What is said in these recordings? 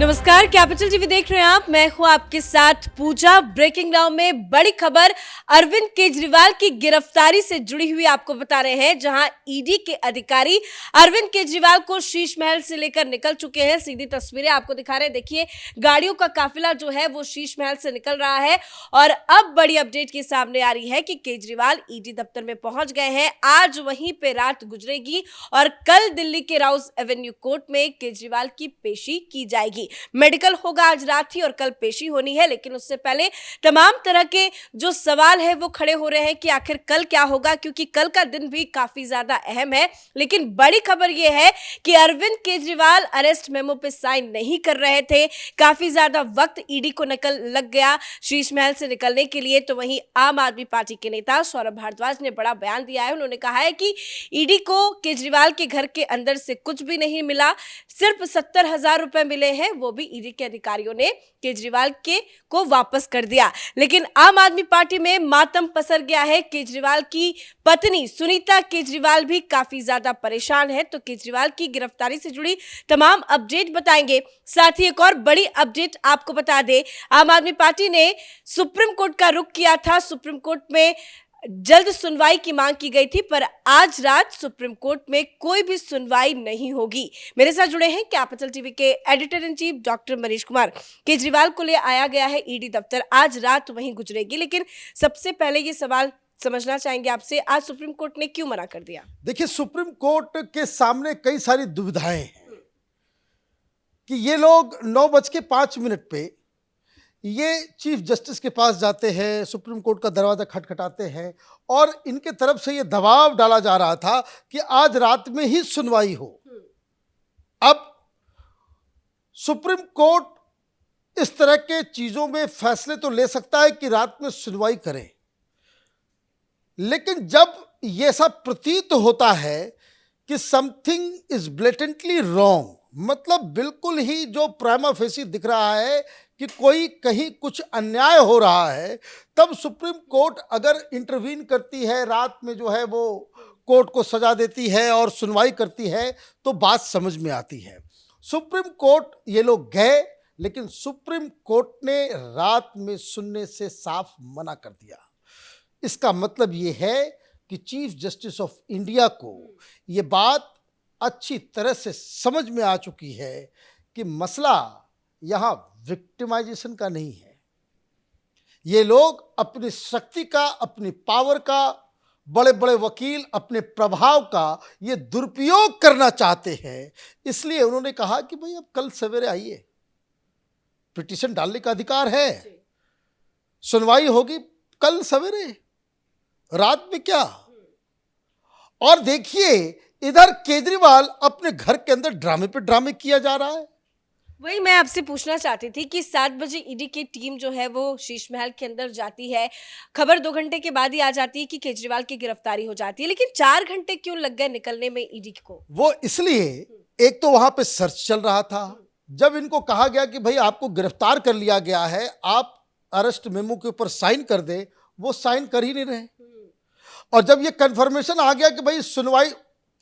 नमस्कार, capital TV देख रहे हैं आप। मैं हूं आपके साथ पूजा। ब्रेकिंग नाउ में बड़ी खबर अरविंद केजरीवाल की गिरफ्तारी से जुड़ी हुई आपको बता रहे हैं, जहां ईडी के अधिकारी अरविंद केजरीवाल को शीश महल से लेकर निकल चुके हैं। सीधी तस्वीरें आपको दिखा रहे हैं। देखिए, गाड़ियों का काफिला जो है वो शीश महल से निकल रहा है और अब बड़ी अपडेट की सामने आ रही है कि केजरीवाल ईडी दफ्तर में पहुंच गए हैं। आज वहीं पे रात गुजरेगी और कल दिल्ली के राउज एवेन्यू कोर्ट में केजरीवाल की पेशी की जाएगी। मेडिकल होगा आज रात ही और कल पेशी होनी है, लेकिन उससे पहले तमाम तरह के जो सवाल है वो खड़े हो रहे हैं कि आखिर कल क्या होगा, क्योंकि कल का दिन भी काफी ज्यादा अहम है। लेकिन बड़ी खबर यह है कि अरविंद केजरीवाल अरेस्ट मेमो पे साइन नहीं कर रहे थे। काफी ज्यादा वक्त ईडी को लग गया शीश महल से निकलने के लिए। तो वहीं आम आदमी पार्टी के नेता सौरभ भारद्वाज ने बड़ा बयान दिया है। उन्होंने कहा है कि ईडी को केजरीवाल के घर के अंदर से कुछ भी नहीं मिला, सिर्फ 70,000 रुपए मिले हैं, वो भी ईडी के अधिकारियों ने केजरीवाल को वापस कर दिया। लेकिन आम आदमी पार्टी में मातम पसर गया है। केजरीवाल की पत्नी सुनीता केजरीवाल भी काफी ज्यादा परेशान है। तो केजरीवाल की गिरफ्तारी से जुड़ी तमाम अपडेट बताएंगे। साथ ही एक और बड़ी अपडेट आपको बता दे, आम आदमी पार्टी ने सुप्रीम कोर्ट का रुख किया था। सुप्रीम कोर्ट में जल्द सुनवाई की मांग की गई थी, पर आज रात सुप्रीम कोर्ट में कोई भी सुनवाई नहीं होगी। मेरे साथ जुड़े हैं कैपिटल टीवी के editor in chief doctor Manish Kumar. Kejriwal को ले आया गया है ईडी दफ्तर, आज रात वहीं गुजरेगी। लेकिन सबसे पहले ये सवाल समझना चाहेंगे आपसे, आज सुप्रीम कोर्ट ने क्यों मना कर दिया? देखिए, सुप्रीम कोर्ट के सामने कई सारी दुविधाएं हैं कि ये लोग 9:05 पे ये चीफ जस्टिस के पास जाते हैं, सुप्रीम कोर्ट का दरवाजा खटखटाते हैं और इनके तरफ से ये दबाव डाला जा रहा था कि आज रात में ही सुनवाई हो। अब सुप्रीम कोर्ट इस तरह के चीजों में फैसले तो ले सकता है कि रात में सुनवाई करें, लेकिन जब ये सब प्रतीत होता है कि समथिंग इज ब्लेटेंटली रॉन्ग, मतलब बिल्कुल ही जो प्राइमा फेसी दिख रहा है कि कोई कहीं कुछ अन्याय हो रहा है, तब सुप्रीम कोर्ट अगर इंटरवीन करती है, रात में जो है वो कोर्ट को सजा देती है और सुनवाई करती है, तो बात समझ में आती है। सुप्रीम कोर्ट ये लोग गए, लेकिन सुप्रीम कोर्ट ने रात में सुनने से साफ मना कर दिया। इसका मतलब ये है कि चीफ जस्टिस ऑफ इंडिया को ये बात अच्छी तरह से समझ में आ चुकी है कि मसला यहाँ विक्टिमाइजेशन का नहीं है। ये लोग अपनी शक्ति का, अपनी पावर का, बड़े बड़े वकील अपने प्रभाव का ये दुरुपयोग करना चाहते हैं। इसलिए उन्होंने कहा कि भाई अब कल सवेरे आइए, पिटीशन डालने का अधिकार है, सुनवाई होगी कल सवेरे, रात में क्या। और देखिए, इधर केजरीवाल अपने घर के अंदर ड्रामे पे ड्रामे किया जा रहा है। वही मैं आपसे पूछना चाहती थी कि 7 बजे ईडी की टीम जो है वो शीश महल के अंदर जाती है, खबर 2 घंटे के बाद ही आ जाती है कि केजरीवाल की गिरफ्तारी हो जाती है, लेकिन 4 घंटे क्यों लग गए निकलने में ईडी को? वो इसलिए, एक तो वहां पे सर्च चल रहा था। जब इनको कहा गया कि भाई आपको गिरफ्तार कर लिया गया है, आप अरेस्ट मेमो के ऊपर साइन कर दे, वो साइन कर ही नहीं रहे। और जब ये कंफर्मेशन आ गया कि भाई सुनवाई,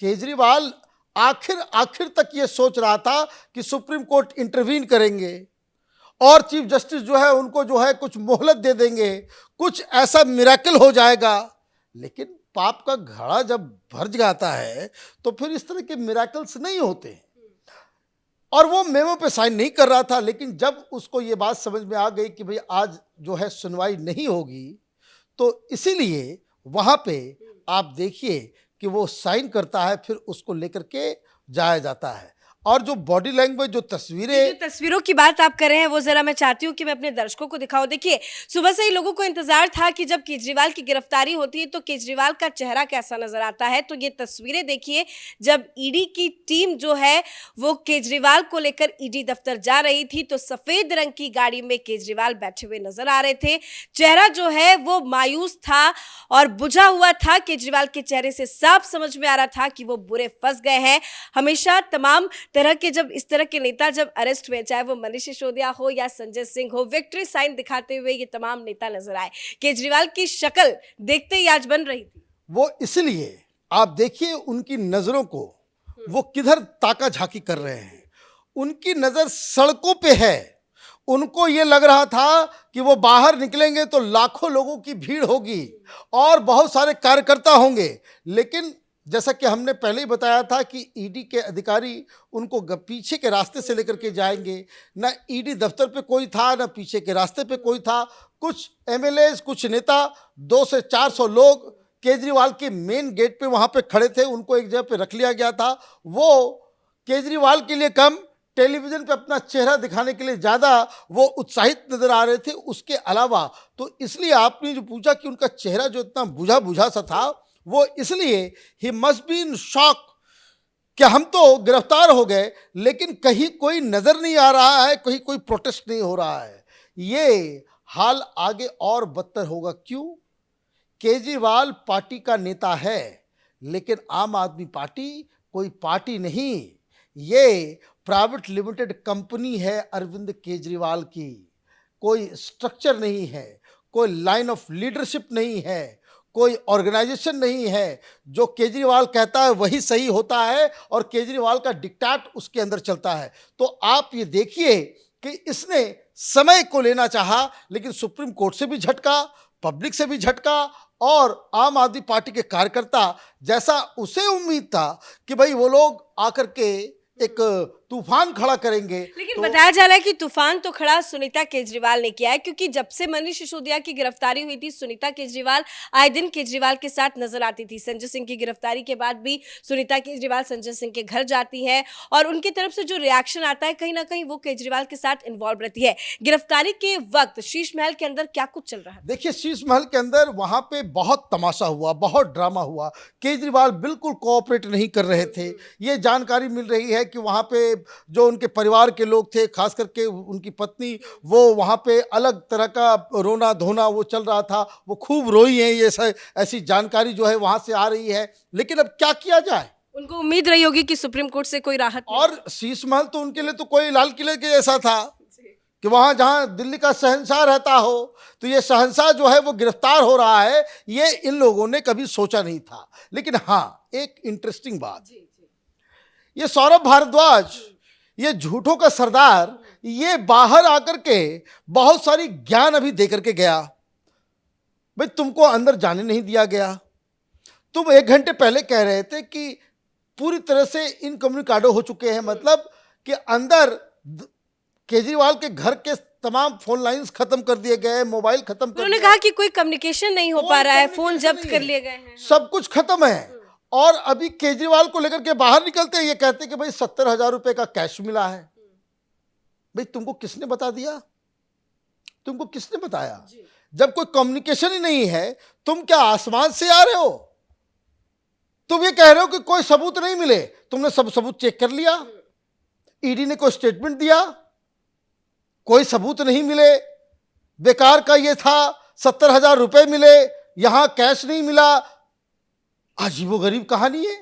केजरीवाल आखिर तक ये सोच रहा था कि सुप्रीम कोर्ट इंटरवीन करेंगे और चीफ जस्टिस जो है उनको जो है कुछ मोहलत दे देंगे, कुछ ऐसा मिरेकल हो जाएगा। लेकिन पाप का घड़ा जब भर जाता है तो फिर इस तरह के मिरेकल्स नहीं होते। और वो मेमो पे साइन नहीं कर रहा था, लेकिन जब उसको ये बात समझ में आ गई कि भाई आज जो है सुनवाई नहीं होगी, तो इसीलिए वहां पे आप देखिए कि वो साइन करता है, फिर उसको लेकर के जाया जाता है। और जो बॉडी लैंग्वेज, जो तस्वीरों की बात आप कर रहे हैं, वो जरा मैं चाहती हूँ कि मैं अपने दर्शकों को दिखाऊं। देखिए, सुबह से ही लोगों को इंतजार था कि जब केजरीवाल की गिरफ्तारी होती है तो केजरीवाल का चेहरा कैसा नजर आता है। तो ये तस्वीरें देखिए, जब ईडी की टीम जो है वो केजरीवाल को लेकर ईडी दफ्तर जा रही थी तो सफेद रंग की गाड़ी में केजरीवाल बैठे हुए नजर आ रहे थे। चेहरा जो है वो मायूस था और बुझा हुआ था। केजरीवाल के चेहरे से साफ समझ में आ रहा था कि वो बुरे फंस गए हैं। हमेशा तमाम तरह के जब इस तरह के नेता जब अरेस्ट हुए, चाहे वो मनीष सिसोदिया हो या संजय सिंह हो, विक्ट्री साइन दिखाते हुए ये तमाम नेता नजर आए। केजरीवाल की शक्ल देखते ही आज बन रही थी। वो इसलिए आप देखिए उनकी नजरों को, वो किधर ताका झाकी कर रहे हैं। उनकी नज़र सड़कों पे है। उनको ये लग रहा था कि वो बाहर निकलेंगे तो लाखों लोगों की भीड़ होगी और बहुत सारे कार्यकर्ता होंगे, लेकिन जैसा कि हमने पहले ही बताया था कि ईडी के अधिकारी उनको पीछे के रास्ते से लेकर के जाएंगे। ना ईडी दफ्तर पे कोई था, ना पीछे के रास्ते पे कोई था। कुछ एमएलए, कुछ नेता, 200 से 400 लोग केजरीवाल के मेन गेट पे वहां पे खड़े थे। उनको एक जगह पे रख लिया गया था। वो केजरीवाल के लिए कम, टेलीविजन पे अपना चेहरा दिखाने के लिए ज़्यादा वो उत्साहित नजर आ रहे थे। उसके अलावा तो इसलिए आपने जो पूछा कि उनका चेहरा जो इतना बुझा बुझा सा था, वो इसलिए he must be in shock कि हम तो गिरफ्तार हो गए, लेकिन कहीं कोई नजर नहीं आ रहा है, कहीं कोई प्रोटेस्ट नहीं हो रहा है। ये हाल आगे और बदतर होगा। क्यों? केजरीवाल पार्टी का नेता है, लेकिन आम आदमी पार्टी कोई पार्टी नहीं, ये प्राइवेट लिमिटेड कंपनी है अरविंद केजरीवाल की। कोई स्ट्रक्चर नहीं है, कोई लाइन ऑफ लीडरशिप नहीं है, कोई ऑर्गेनाइजेशन नहीं है। जो केजरीवाल कहता है वही सही होता है और केजरीवाल का डिक्टेट उसके अंदर चलता है। तो आप ये देखिए कि इसने समय को लेना चाहा, लेकिन सुप्रीम कोर्ट से भी झटका, पब्लिक से भी झटका, और आम आदमी पार्टी के कार्यकर्ता, जैसा उसे उम्मीद था कि भाई वो लोग आकर के एक तूफान खड़ा करेंगे, लेकिन बताया जा रहा है कि तूफान तो खड़ा सुनीता केजरीवाल ने किया है, क्योंकि जब से मनीष सिसोदिया की गिरफ्तारी हुई थी, सुनीता केजरीवाल आए दिन केजरीवाल के साथ नजर आती थी। संजय सिंह की गिरफ्तारी के बाद भी सुनीता केजरीवाल संजय सिंह के घर जाती है और उनकी तरफ से जो रिएक्शन आता है, कहीं ना कहीं वो केजरीवाल के साथ इन्वॉल्व रहती है। गिरफ्तारी के वक्त शीश महल के अंदर क्या कुछ चल रहा है? देखिए, शीश महल के अंदर वहां पे बहुत तमाशा हुआ, बहुत ड्रामा हुआ। केजरीवाल बिल्कुल कोऑपरेट नहीं कर रहे थे। ये जानकारी मिल रही है कि वहां पे जो उनके परिवार के लोग थे, खास करके उनकी पत्नी, वो वहां पे अलग तरह का रोना धोना वो चल रहा था। वो खूब रोई हैं। ये ऐसी जानकारी जो है वहां से आ रही है। लेकिन अब क्या किया जाए? उनको उम्मीद रही होगी कि सुप्रीम कोर्ट से कोई राहत मिले। और शीश महल तो उनके लिए तो कोई लाल किले के जैसा था कि वहां जहां दिल्ली का शहंशाह रहता हो, तो ये शहंशाह जो है वो गिरफ्तार हो रहा है, ये इन लोगों ने कभी सोचा नहीं था। लेकिन हाँ, एक इंटरेस्टिंग बात, ये सौरभ भारद्वाज, ये झूठों का सरदार, ये बाहर आकर के बहुत सारी ज्ञान अभी दे करके गया। भाई, तुमको अंदर जाने नहीं दिया गया। तुम 1 घंटे पहले कह रहे थे कि पूरी तरह से इनकम्युनिकाडो हो चुके हैं, मतलब कि अंदर केजरीवाल के घर के तमाम फोन लाइंस खत्म कर दिए गए, मोबाइल खत्म कर उन्होंने कहा कि कोई कम्युनिकेशन नहीं हो पा रहा है, फोन जब्त कर लिए गए हैं, सब कुछ खत्म है। और अभी केजरीवाल को लेकर के बाहर निकलते हैं, ये कहते हैं कि भाई 70,000 रुपए का कैश मिला है। भाई, तुमको किसने बता दिया? तुमको किसने बताया? जब कोई कम्युनिकेशन ही नहीं है, तुम क्या आसमान से आ रहे हो? तुम ये कह रहे हो कि कोई सबूत नहीं मिले। तुमने सब सबूत चेक कर लिया? ईडी ने कोई स्टेटमेंट दिया? कोई सबूत नहीं मिले, बेकार का ये था। 70,000 रुपए मिले, यहां कैश नहीं मिला। अजीबोगरीब कहानी है।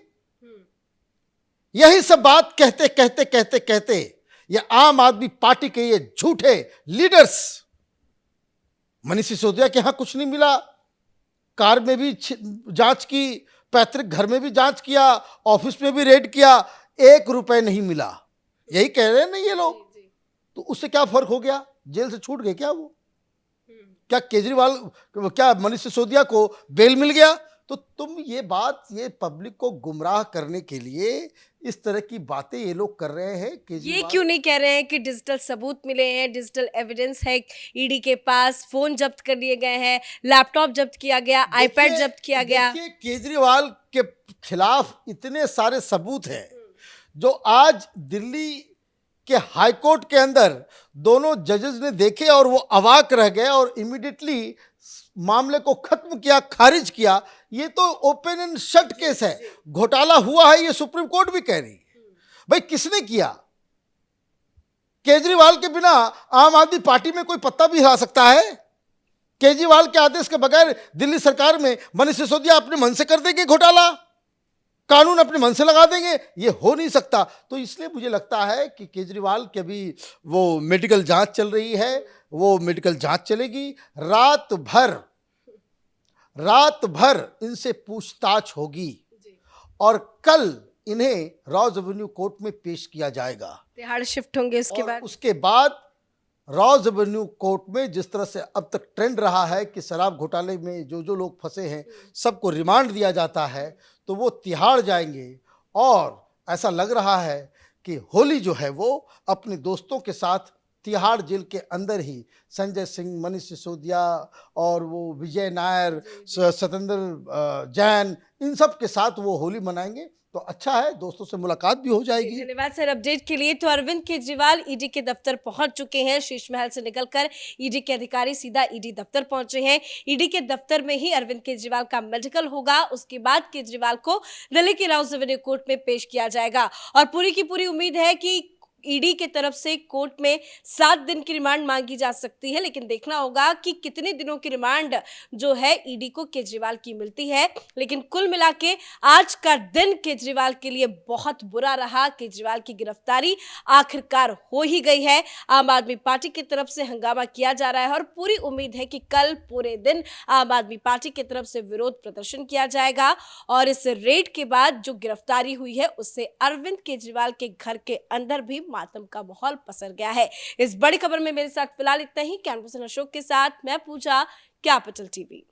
यही सब बात कहते कहते कहते कहते ये आम आदमी पार्टी के ये झूठे लीडर्स, मनीष सिसोदिया के यहां कुछ नहीं मिला, कार में भी जांच की, पैतृक घर में भी जांच किया, ऑफिस में भी रेड किया, 1 रुपए नहीं मिला। यही कह रहे हैं ना ये लोग। तो उससे क्या फर्क हो गया? जेल से छूट गए क्या वो? क्या केजरीवाल, क्या मनीष सिसोदिया को बेल मिल गया? तो तुम ये बात, ये पब्लिक को गुमराह करने के लिए इस तरह की बातें ये लोग कर रहे हैं। ये क्यों नहीं कह रहे हैं कि डिजिटल सबूत मिले हैं, डिजिटल एविडेंस है ईडी के पास, फोन जब्त कर लिए गए हैं, लैपटॉप जब्त किया गया, आईपैड जब्त किया गया। देखिए, केजरीवाल के खिलाफ इतने सारे सबूत हैं जो आज दिल्ली के हाई कोर्ट के अंदर दोनों जजेस ने देखे और वो अवाक रह गए और इमीडिएटली मामले को खत्म किया, खारिज किया। ये तो ओपन एंड शट केस है, घोटाला हुआ है, ये सुप्रीम कोर्ट भी कह रही है। भाई, किसने किया? केजरीवाल के बिना आम आदमी पार्टी में कोई पत्ता भी हिला सकता है? केजरीवाल के आदेश के बगैर दिल्ली सरकार में मनीष सिसोदिया अपने मन से कर देंगे घोटाला, कानून अपने मन से लगा देंगे? ये हो नहीं सकता। तो इसलिए मुझे लगता है कि केजरीवाल के अभी वो मेडिकल जांच चल रही है, वो मेडिकल जांच चलेगी। रात भर इनसे पूछताछ होगी और कल इन्हें रॉज एवेन्यू कोर्ट में पेश किया जाएगा। तिहाड़ शिफ्ट होंगे उसके और बाद। उसके बाद रॉज एवेन्यू कोर्ट में जिस तरह से अब तक ट्रेंड रहा है कि शराब घोटाले में जो जो लोग फंसे हैं सबको रिमांड दिया जाता है, तो वो तिहाड़ जाएंगे। और ऐसा लग रहा है कि होली जो है वो अपने दोस्तों के साथ तिहाड़ जेल के अंदर ही संजय सिंह, मनीष सिसोदिया और वो विजय नायर, सत्येंद्र जैन, इन सब के साथ वो होली मनाएंगे। तो अच्छा है, दोस्तों से मुलाकात भी हो जाएगी। धन्यवाद सर अपडेट के लिए। तो अरविंद केजरीवाल ईडी के दफ्तर पहुंच चुके हैं। शीश महल से निकलकर ईडी के अधिकारी सीधा ईडी दफ्तर पहुंचे हैं। ईडी के दफ्तर में ही अरविंद केजरीवाल का मेडिकल होगा। उसके बाद केजरीवाल को दिल्ली के रॉज एवेन्यू कोर्ट में पेश किया जाएगा और पूरी की पूरी उम्मीद है कि ईडी के तरफ से कोर्ट में 7 दिन की रिमांड मांगी जा सकती है, लेकिन देखना होगा कि कितने दिनों की रिमांड जो है ईडी को केजरीवाल की मिलती है। लेकिन कुल मिला के आज का दिन केजरीवाल के लिए बहुत बुरा रहा। केजरीवाल की गिरफ्तारी आखिरकार हो ही गई है। आम आदमी पार्टी की तरफ से हंगामा किया जा रहा है और पूरी उम्मीद है कि कल पूरे दिन आम आदमी पार्टी की तरफ से विरोध प्रदर्शन किया जाएगा और इस रेड के बाद जो गिरफ्तारी हुई है उससे अरविंद केजरीवाल के घर के अंदर भी मातम का माहौल पसर गया है। इस बड़ी खबर में मेरे साथ फिलहाल इतना ही। कैमरा पर्सन अशोक के साथ मैं पूजा, कैपिटल टीवी।